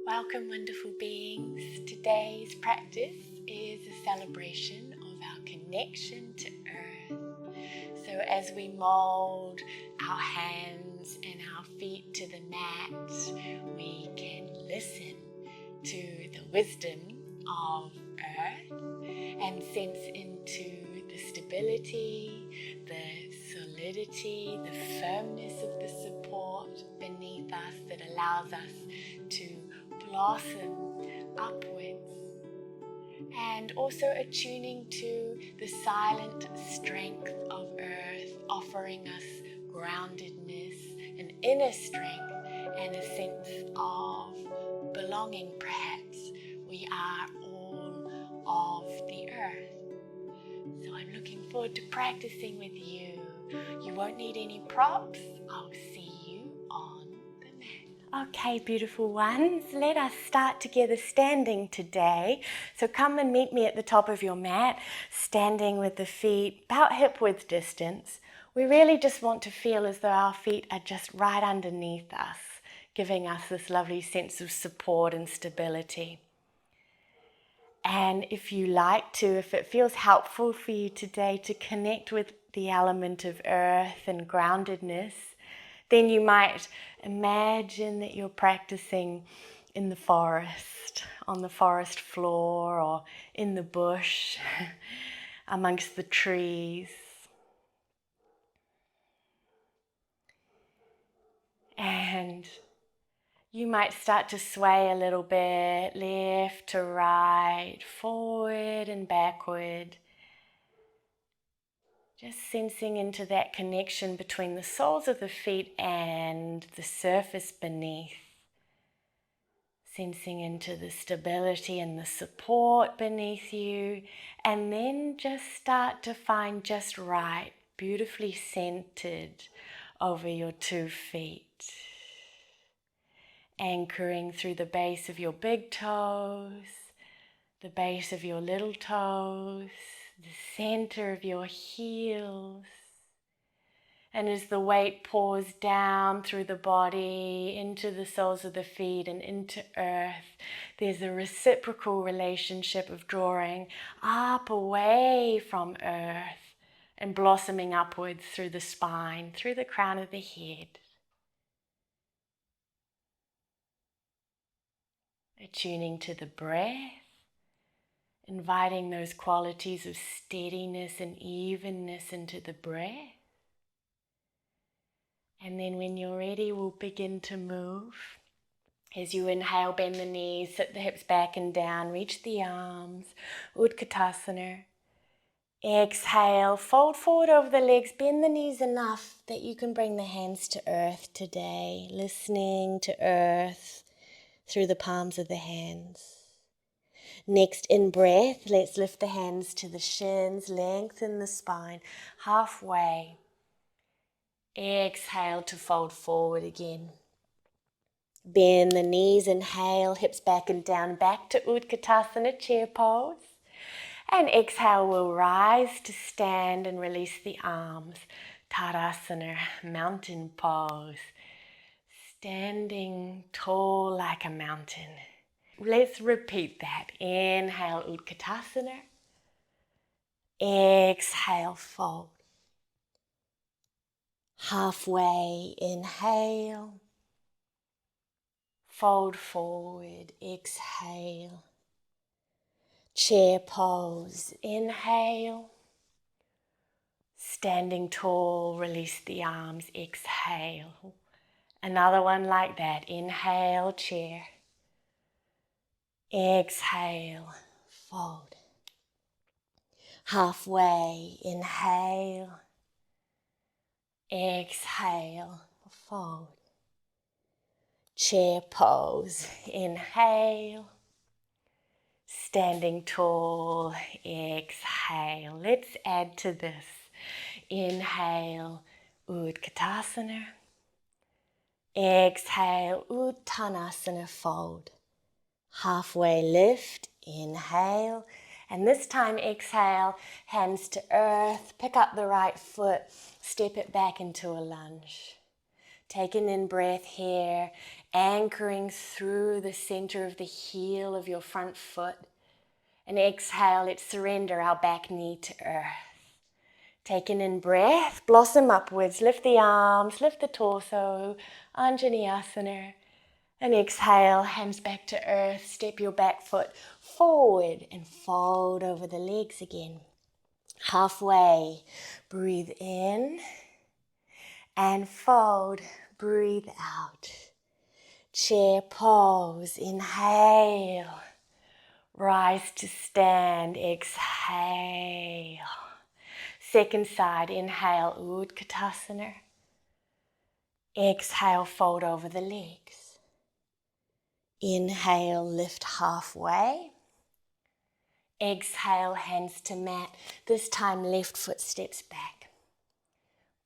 Welcome, wonderful beings. Today's practice is a celebration of our connection to Earth. So as we mold our hands and our feet to the mat, we can listen to the wisdom of Earth and sense into the stability, the solidity, the firmness of the support beneath us that allows us to blossom upwards, and also attuning to the silent strength of Earth, offering us groundedness, an inner strength, and a sense of belonging. Perhaps we are all of the Earth. So I'm looking forward to practicing with you. You won't need any props. I'll see you on the mat. Okay, beautiful ones, let us start together standing today. So come and meet me at the top of your mat, standing with the feet about hip width distance. We really just want to feel as though our feet are just right underneath us, giving us this lovely sense of support and stability. And if you like to, if it feels helpful for you today to connect with the element of earth and groundedness, then you might imagine that you're practicing in the forest, on the forest floor, or in the bush, amongst the trees. And you might start to sway a little bit, left to right, forward and backward. Just sensing into that connection between the soles of the feet and the surface beneath. Sensing into the stability and the support beneath you. And then just start to find just right, beautifully centered over your 2 feet. Anchoring through the base of your big toes, the base of your little toes, the center of your heels. And as the weight pours down through the body, into the soles of the feet and into earth, there's a reciprocal relationship of drawing up away from earth and blossoming upwards through the spine, through the crown of the head. Attuning to the breath, inviting those qualities of steadiness and evenness into the breath. And then when you're ready, we'll begin to move. As you inhale, bend the knees, sit the hips back and down, reach the arms, Utkatasana. Exhale, fold forward over the legs, bend the knees enough that you can bring the hands to earth today, listening to earth through the palms of the hands. Next, in breath, let's lift the hands to the shins, lengthen the spine halfway. Exhale to fold forward again. Bend the knees, inhale, hips back and down, back to Utkatasana, chair pose. And exhale, we'll rise to stand and release the arms. Tadasana, mountain pose. Standing tall like a mountain. Let's repeat that. Inhale, Utkatasana. Exhale, fold. Halfway, inhale. Fold forward, exhale. Chair pose, inhale. Standing tall, release the arms, exhale. Another one like that. Inhale, chair. Exhale, fold. Halfway, inhale. Exhale, fold. Chair pose, inhale. Standing tall, exhale. Let's add to this. Inhale, Utkatasana. Exhale, Uttanasana, fold. Halfway lift, inhale. And this time exhale, hands to earth. Pick up the right foot, step it back into a lunge. Take an in-breath here, anchoring through the center of the heel of your front foot. And exhale, let's surrender our back knee to earth. Take an in-breath, blossom upwards, lift the arms, lift the torso, Anjaneyasana. And exhale, hands back to earth, step your back foot forward and fold over the legs again. Halfway, breathe in and fold, breathe out. Chair pose, inhale. Rise to stand, exhale. Second side, inhale, Utkatasana. Exhale, fold over the legs. Inhale, lift halfway. Exhale, hands to mat. This time, left foot steps back.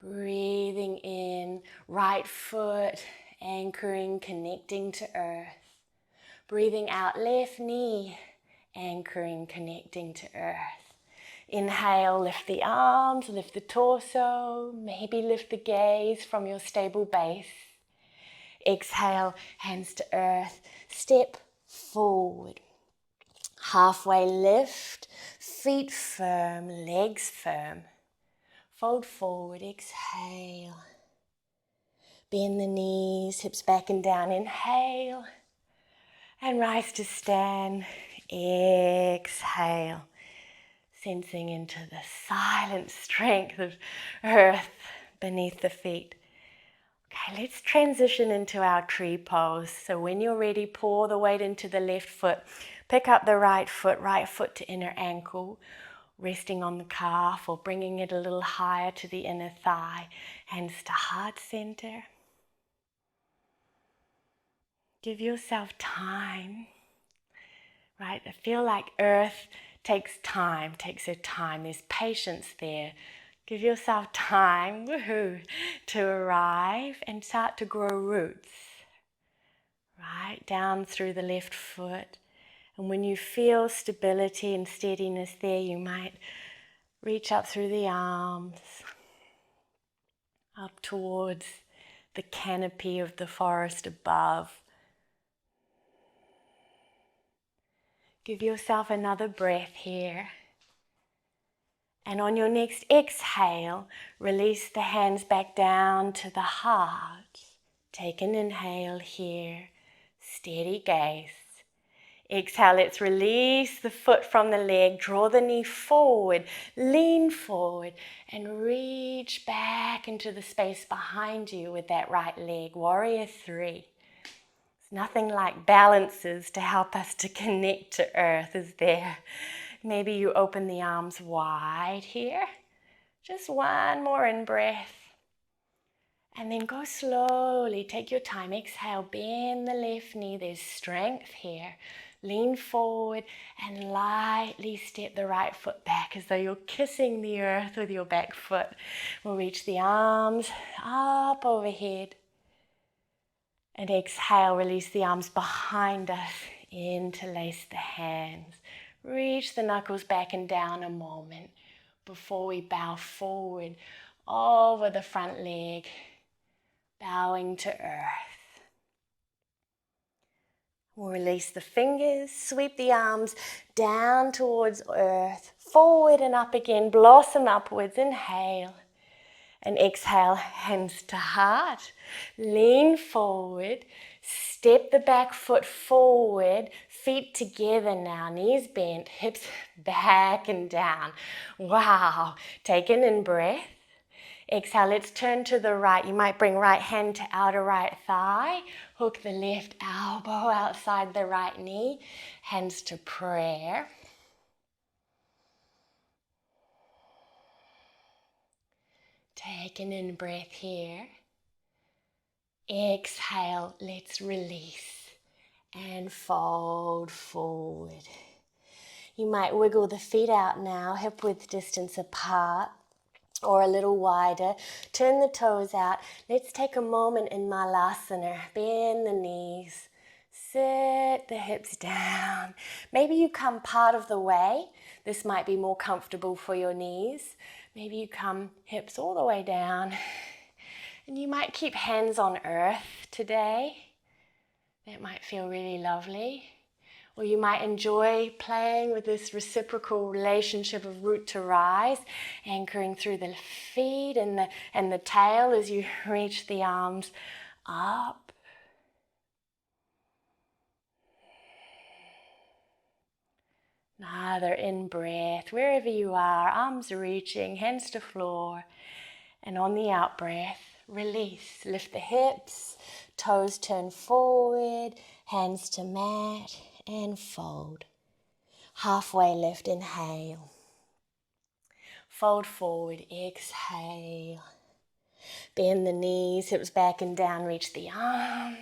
Breathing in, right foot anchoring, connecting to earth. Breathing out, left knee anchoring, connecting to earth. Inhale, lift the arms, lift the torso, maybe lift the gaze from your stable base. Exhale, hands to earth, step forward. Halfway lift, feet firm, legs firm. Fold forward, exhale. Bend the knees, hips back and down, inhale. And rise to stand, exhale. Sensing into the silent strength of earth beneath the feet. Okay, let's transition into our tree pose. So when you're ready, pour the weight into the left foot. Pick up the right foot to inner ankle, resting on the calf or bringing it a little higher to the inner thigh. Hands to heart center. Give yourself time, right? I feel like earth takes time, takes her time. There's patience there. Give yourself time, woohoo, to arrive and start to grow roots, right? Down through the left foot. And when you feel stability and steadiness there, you might reach up through the arms, up towards the canopy of the forest above. Give yourself another breath here. And on your next exhale, release the hands back down to the heart. Take an inhale here, steady gaze. Exhale, let's release the foot from the leg, draw the knee forward, lean forward, and reach back into the space behind you with that right leg. Warrior 3. Nothing like balances to help us to connect to earth, is there? Maybe you open the arms wide here. Just one more in-breath. And then go slowly, take your time. Exhale, bend the left knee. There's strength here. Lean forward and lightly step the right foot back as though you're kissing the earth with your back foot. We'll reach the arms up overhead. And exhale, release the arms behind us, interlace the hands. Reach the knuckles back and down a moment before we bow forward over the front leg, bowing to earth. We'll release the fingers, sweep the arms down towards earth, forward and up again, blossom upwards, inhale. And exhale, hands to heart, lean forward, step the back foot forward, feet together now, knees bent, hips back and down. Wow, take an in-breath. Exhale, let's turn to the right. You might bring right hand to outer right thigh, hook the left elbow outside the right knee, hands to prayer. Take an in-breath here. Exhale, let's release and fold forward. You might wiggle the feet out now, hip width distance apart or a little wider. Turn the toes out. Let's take a moment in Malasana. Bend the knees. Sit the hips down. Maybe you come part of the way. This might be more comfortable for your knees. Maybe you come hips all the way down And you might keep hands on earth today. That might feel really lovely. Or you might enjoy playing with this reciprocal relationship of root to rise, anchoring through the feet and the tail as you reach the arms up. Another in-breath, wherever you are, arms reaching, hands to floor. And on the out-breath, release. Lift the hips, toes turn forward, hands to mat, and fold. Halfway lift, inhale. Fold forward, exhale. Bend the knees, hips back and down, reach the arms.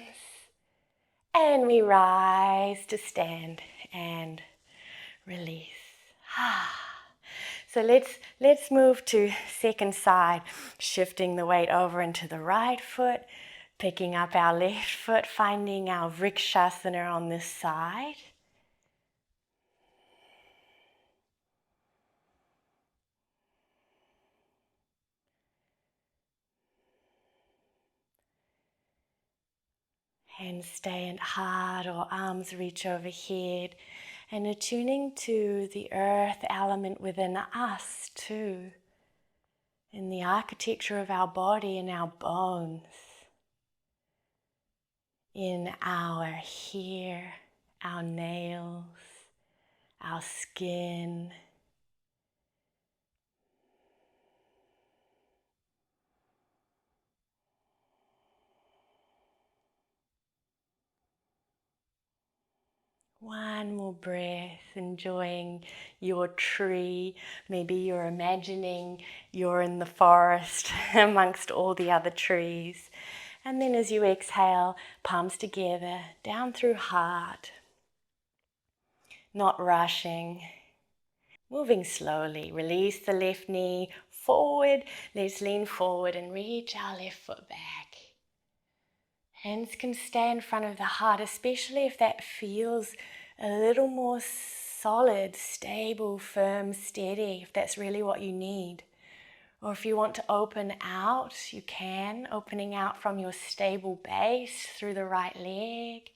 And we rise to stand and release. So let's move to second side, shifting the weight over into the right foot, picking up our left foot, finding our Vrikshasana on this side. Hands stay at heart or arms reach overhead, and attuning to the earth element within us too, in the architecture of our body and our bones, in our hair, our nails, our skin. One more breath, enjoying your tree. Maybe you're imagining you're in the forest amongst all the other trees. And then as you exhale, palms together, down through heart. Not rushing. Moving slowly. Release the left knee forward. Let's lean forward and reach our left foot back. Hands can stay in front of the heart, especially if that feels a little more solid, stable, firm, steady, if that's really what you need. Or if you want to open out, you can, opening out from your stable base through the right leg.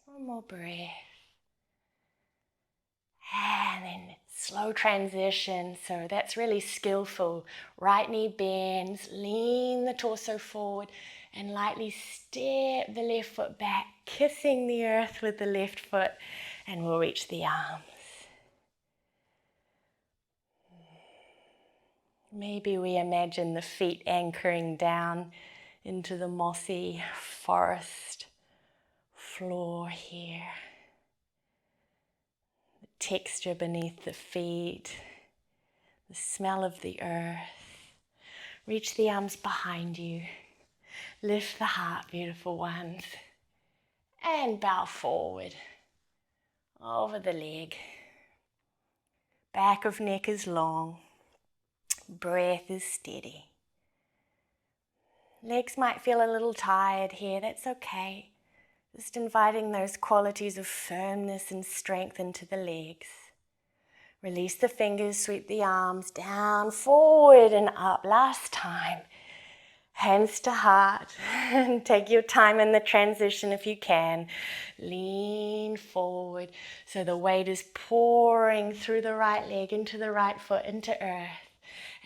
One more breath. And then slow transition, so that's really skillful. Right knee bends, lean the torso forward, and lightly step the left foot back, kissing the earth with the left foot, and we'll reach the arms. Maybe we imagine the feet anchoring down into the mossy forest floor here. The texture beneath the feet, the smell of the earth. Reach the arms behind you. Lift the heart, beautiful ones. And bow forward over the leg. Back of neck is long. Breath is steady. Legs might feel a little tired here. That's okay. Just inviting those qualities of firmness and strength into the legs. Release the fingers, sweep the arms down, forward and up. Last time. Hands to heart. Take your time in the transition if you can. Lean forward so the weight is pouring through the right leg, into the right foot, into earth.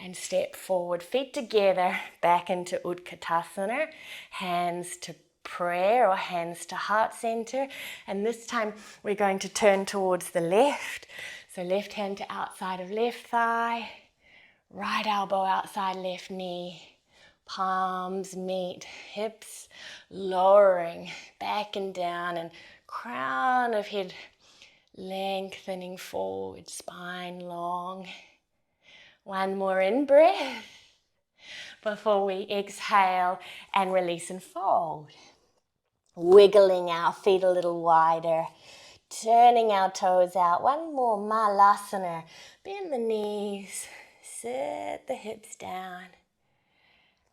And step forward, feet together, back into Utkatasana. Hands to prayer or hands to heart center. And this time we're going to turn towards the left. So left hand to outside of left thigh. Right elbow outside left knee. Palms meet, hips lowering back and down, and crown of head lengthening forward, spine long. One more in breath before we exhale and release and fold. Wiggling our feet a little wider, turning our toes out. One more, Malasana. Bend the knees, sit the hips down.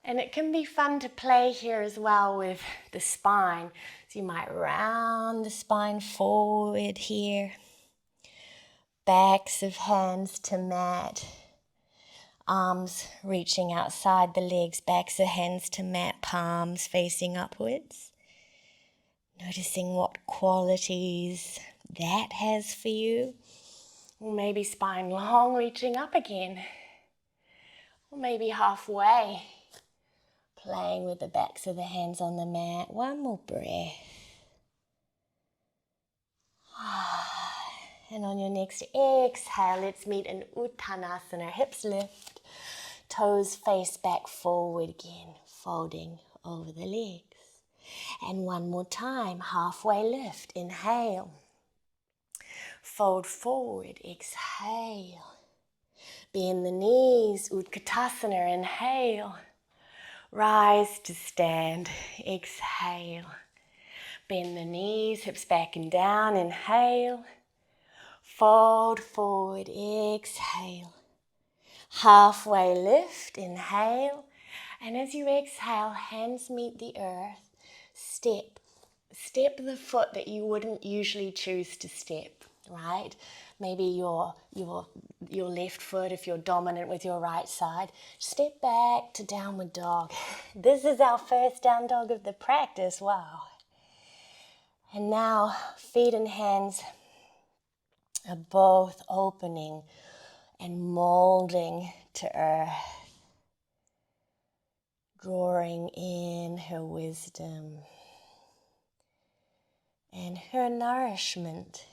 And it can be fun to play here as well with the spine. So you might round the spine forward here. Backs of hands to mat. Arms reaching outside the legs, backs of hands to mat, palms facing upwards. Noticing what qualities that has for you. Or maybe spine long, reaching up again. Or maybe halfway, playing with the backs of the hands on the mat. One more breath. And on your next exhale, let's meet an Uttanasana. Hips lift, toes face back forward again, folding over the legs. And one more time, halfway lift, inhale. Fold forward, exhale. Bend the knees, Utkatasana, inhale. Rise to stand, exhale. Bend the knees, hips back and down, inhale. Fold forward, exhale. Halfway lift, inhale. And as you exhale, hands meet the earth. Step the foot that you wouldn't usually choose to step, right? Maybe your left foot, if you're dominant with your right side. Step back to downward dog. This is our first down dog of the practice, wow. And now feet and hands are both opening and molding to earth, drawing in her wisdom and her nourishment.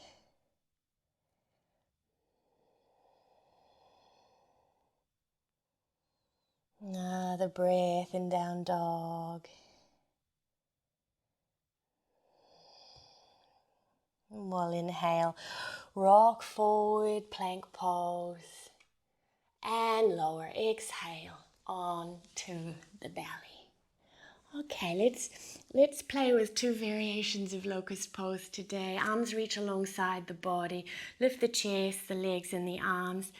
Another breath in down dog. And we'll inhale, rock forward, plank pose, and lower, exhale onto the belly. Okay, let's play with two variations of locust pose today. Arms reach alongside the body, lift the chest, the legs and the arms,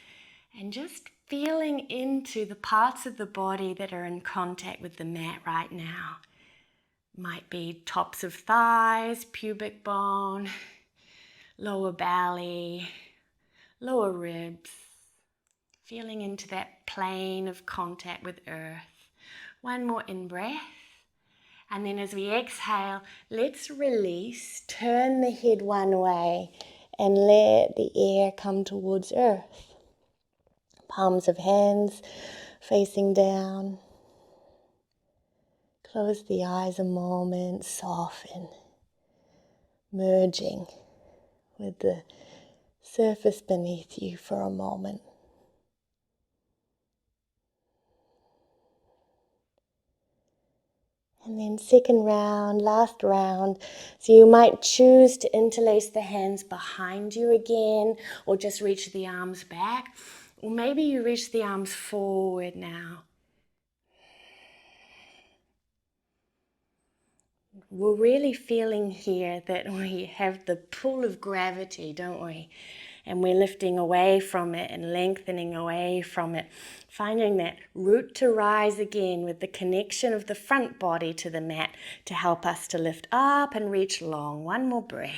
and just feeling into the parts of the body that are in contact with the mat right now. Might be tops of thighs, pubic bone, lower belly, lower ribs. Feeling into that plane of contact with earth. One more in-breath. And then as we exhale, let's release, turn the head one way and let the air come towards earth. Palms of hands facing down. Close the eyes a moment, soften, merging with the surface beneath you for a moment. And then second round, last round. So you might choose to interlace the hands behind you again, or just reach the arms back. Or maybe you reach the arms forward now. We're really feeling here that we have the pull of gravity, don't we? And we're lifting away from it and lengthening away from it. Finding that root to rise again with the connection of the front body to the mat to help us to lift up and reach long. One more breath.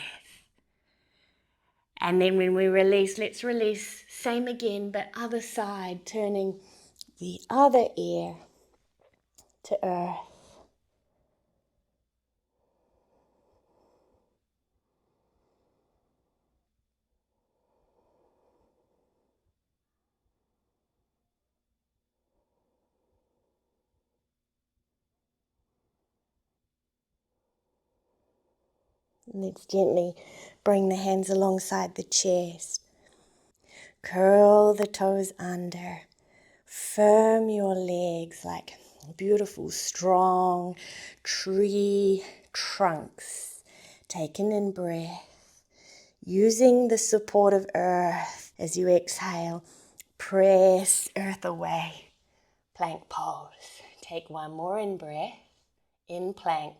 And then when we release, let's release, same again, but other side, turning the other ear to earth. Let's gently bring the hands alongside the chest. Curl the toes under. Firm your legs like beautiful, strong tree trunks. Take an in breath. Using the support of earth as you exhale, press earth away. Plank pose. Take one more in breath. In plank.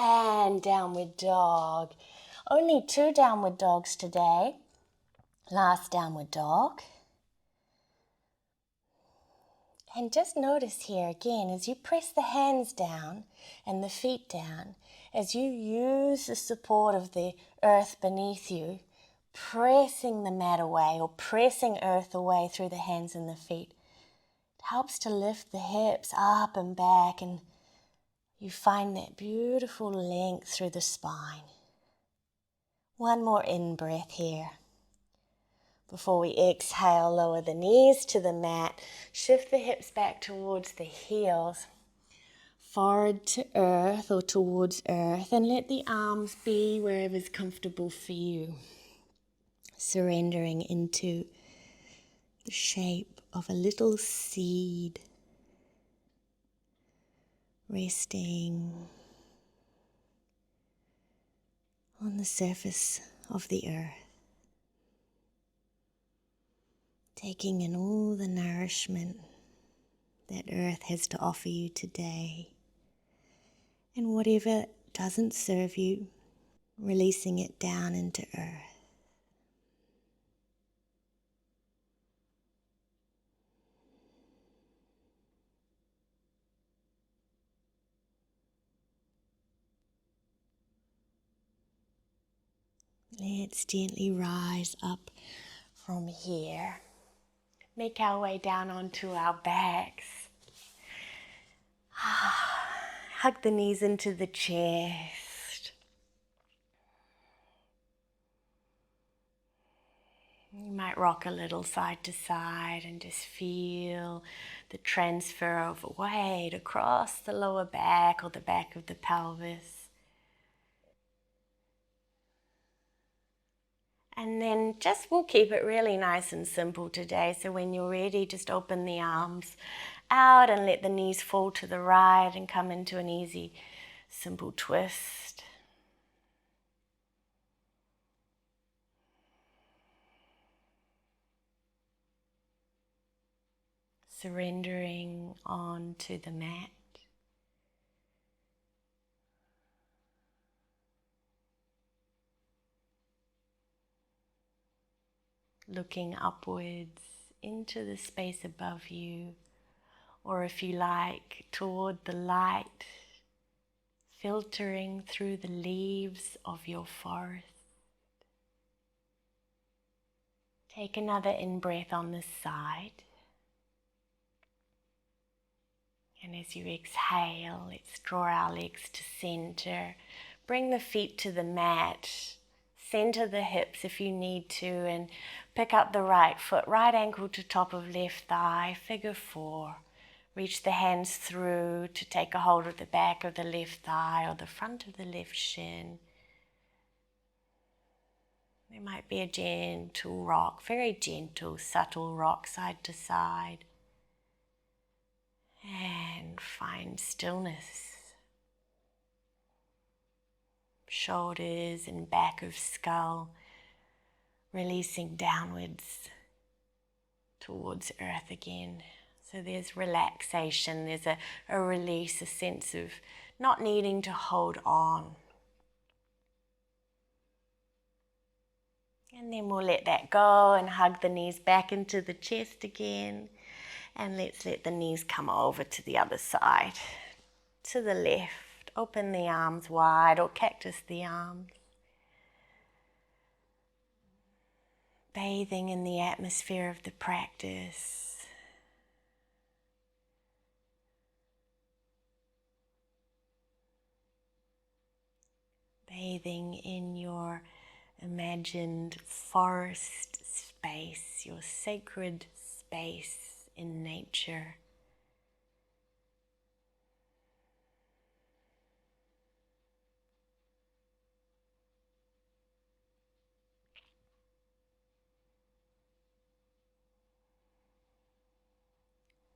And downward dog. Only 2 downward dogs today. Last downward dog. And just notice here again, as you press the hands down and the feet down, as you use the support of the earth beneath you, pressing the mat away or pressing earth away through the hands and the feet, helps to lift the hips up and back, and you find that beautiful length through the spine. One more in-breath here. Before we exhale, lower the knees to the mat, shift the hips back towards the heels, forward to earth or towards earth, and let the arms be wherever's comfortable for you. Surrendering into the shape of a little seed, resting on the surface of the earth, taking in all the nourishment that earth has to offer you today, and whatever doesn't serve you, releasing it down into earth. Let's gently rise up from here. Make our way down onto our backs. Hug the knees into the chest. You might rock a little side to side and just feel the transfer of weight across the lower back or the back of the pelvis. And then we'll keep it really nice and simple today. So when you're ready, just open the arms out and let the knees fall to the right and come into an easy, simple twist. Surrendering onto the mat. Looking upwards into the space above you, or if you like, toward the light filtering through the leaves of your forest. Take another in-breath on this side. And as you exhale, let's draw our legs to center. Bring the feet to the mat. Center the hips if you need to, and pick up the right foot, right ankle to top of left thigh, figure 4. Reach the hands through to take a hold of the back of the left thigh or the front of the left shin. There might be a gentle rock, very gentle, subtle rock side to side. And find stillness. Shoulders and back of skull releasing downwards towards earth again. So there's relaxation, there's a release, a sense of not needing to hold on. And then we'll let that go and hug the knees back into the chest again. And let's let the knees come over to the other side, to the left. Open the arms wide or cactus the arms. Bathing in the atmosphere of the practice. Bathing in your imagined forest space, your sacred space in nature.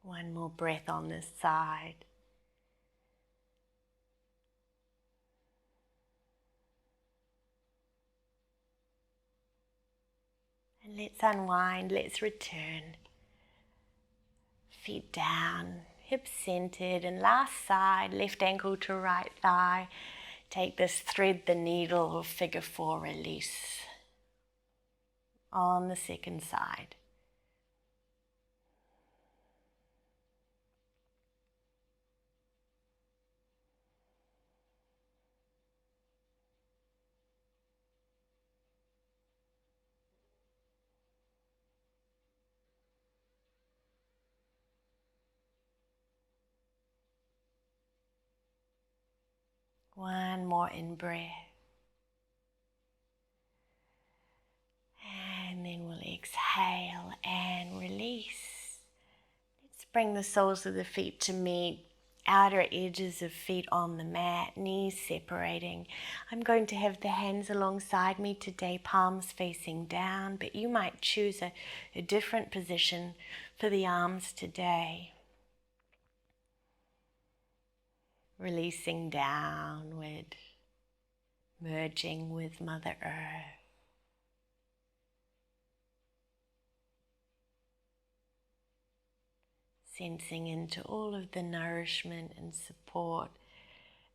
One more breath on this side. And let's unwind, let's return. Feet down, hips centered, and last side, left ankle to right thigh. Take this thread the needle or figure 4 release on the second side. One more in-breath. And then we'll exhale and release. Let's bring the soles of the feet to meet. Outer edges of feet on the mat, knees separating. I'm going to have the hands alongside me today, palms facing down, but you might choose a different position for the arms today. Releasing downward, merging with Mother Earth. Sensing into all of the nourishment and support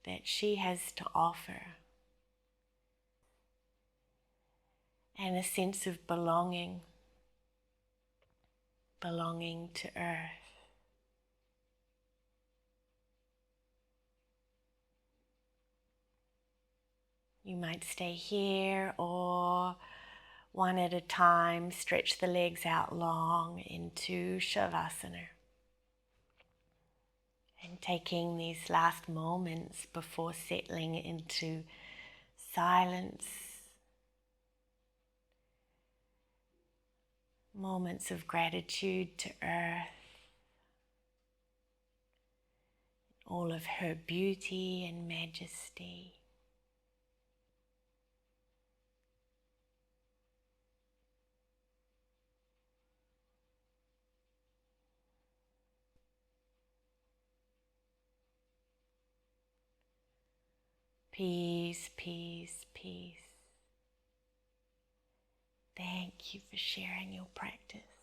that she has to offer. And a sense of belonging to Earth. You might stay here, or one at a time, stretch the legs out long into Shavasana. And taking these last moments before settling into silence, moments of gratitude to Earth, all of her beauty and majesty. Peace, peace, peace. Thank you for sharing your practice.